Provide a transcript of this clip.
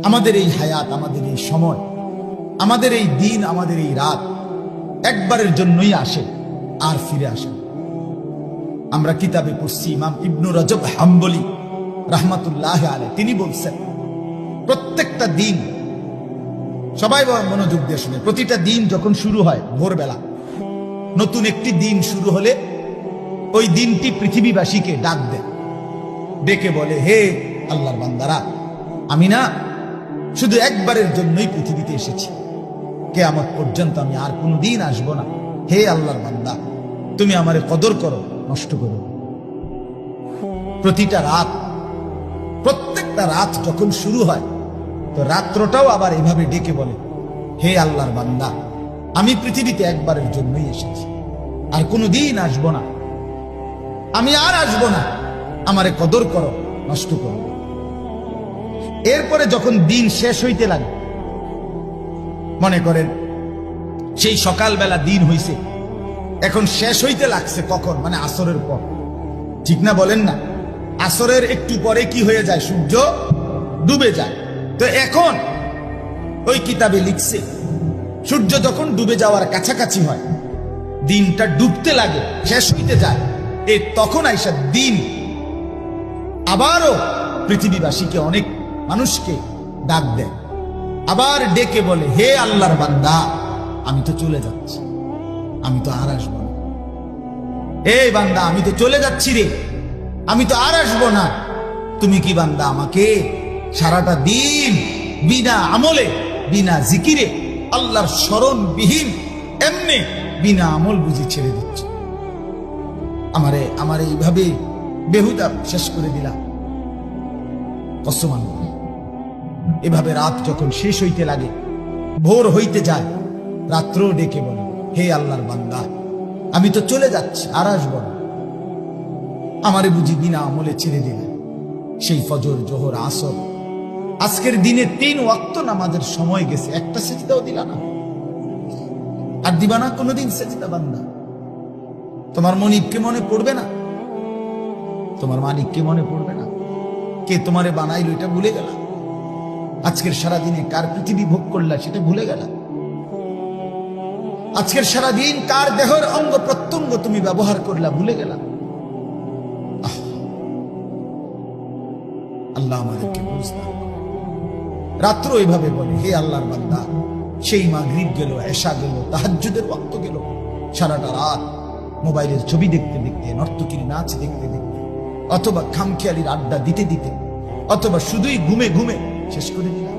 আমাদের এই হায়াত, আমাদের এই সময়, আমাদের এই দিন, আমাদের এই রাত একবারের জন্যই আসে আর ফিরে আসে। আমরা কিতাবে পড়ছি, ইমাম ইবনু রজব হাম্বলি রাহমাতুল্লাহ আলাইহি তিনি বলছেন, প্রত্যেকটা দিন, সবাই মনোযোগ দিয়ে শুনে, প্রতিটা দিন যখন শুরু হয় ভোরবেলা, নতুন একটি দিন শুরু হলে ওই দিনটি পৃথিবীবাসীকে ডাক দেয়, ডেকে বলে, হে আল্লাহর বান্দারা, আমি না শুধু একবারের জন্যই পৃথিবীতে এসেছি, কিয়ামত পর্যন্ত আমি আর কোনোদিন আসবো না। হে আল্লাহর বান্দা, তুমি আমারে কদর করো, নষ্ট করো। প্রতিটা রাত, প্রত্যেকটা রাত যখন শুরু হয়, তো রাত্রটাও আবার এভাবে ডেকে বলে, হে আল্লাহর বান্দা, আমি পৃথিবীতে একবারের জন্যই এসেছি, আর কোনোদিন আসবো না, আমি আর আসবো না, আমারে কদর করো, নষ্ট করো। এরপরে যখন দিন শেষ হইতে লাগে, মনে করেন সেই সকালবেলা দিন হইছে, এখন শেষ হইতে লাগছে কখন? মানে আসরের পর, ঠিক না বলেন না? আসরের একটু পরে কি হয়ে যায়? সূর্য ডুবে যায়। তো এখন ওই কিতাবে লিখছে, সূর্য যখন ডুবে যাওয়ার কাছাকাছি হয়, দিনটা ডুবতে লাগে, শেষ হইতে যায়, তখন আইসা দিন আবারও পৃথিবীবাসীকে, অনেক মানুষকে ডাক দেয়, আবার ডেকে বলে, হে আল্লাহর বান্দা, আমি তো চলে যাচ্ছি, আমি তো আর আসবো না। এই বান্দা, আমি তো চলে যাচ্ছি রে, আমি তো আর আসবো না। তুমি কি বান্দা আমাকে সারাটা দিন বিনা আমলে, বিনা জিকিরে, আল্লাহর স্মরণ বিহীন এমনি বিনা আমল বুঝি ছেড়ে দিচ্ছ? আমারে এইভাবে বেহুদা শেষ করে দিলাম। কসম, এভাবে রাত যখন শেষ হইতে লাগে, ভোর হইতে যায়, রাত্র ডেকে বলে, হে আল্লাহর বান্দা, আমি তো চলে যাচ্ছি, আর আসবো না, আমারে বুঝি বিনা আমলে ছেড়ে দিলে। সেই ফজর, জোহর, আসর, আজকের দিনে 3 ওয়াক্ত নামাজের সময় গেছে, একটা সেজদাও দিলা না, আর দিবা না কোনোদিন সেজদা। বান্দা, তোমার মনিবকে মনে পড়বে না? তোমার মালিককে মনে পড়বে না? কে তোমারে বানাইলো এটা ভুলে গেল? আজকের সারাদিনে কার পৃথিবী ভোগ করলা সেটা ভুলে গেল? আজকের সারাদিন কার দেহের অঙ্গ প্রত্যঙ্গ তুমি ব্যবহার করলা ভুলে গেলা? আল্লাহ আমাদেরকে বুঝলাম। রাত্র এভাবে বলে, হে আল্লাহর বান্দা, সেই মাগরিব গেল, এশা গেল, তাহাজ্জুদের ওয়াক্ত গেল, সারাটা রাত মোবাইলের ছবি দেখতে দেখতে, নর্তকীর নাচ দেখতে দেখতে, অথবা খামখেয়ালির আড্ডা দিতে দিতে, অথবা শুধুই ঘুমে ঘুমে শেষ করে দিলাম।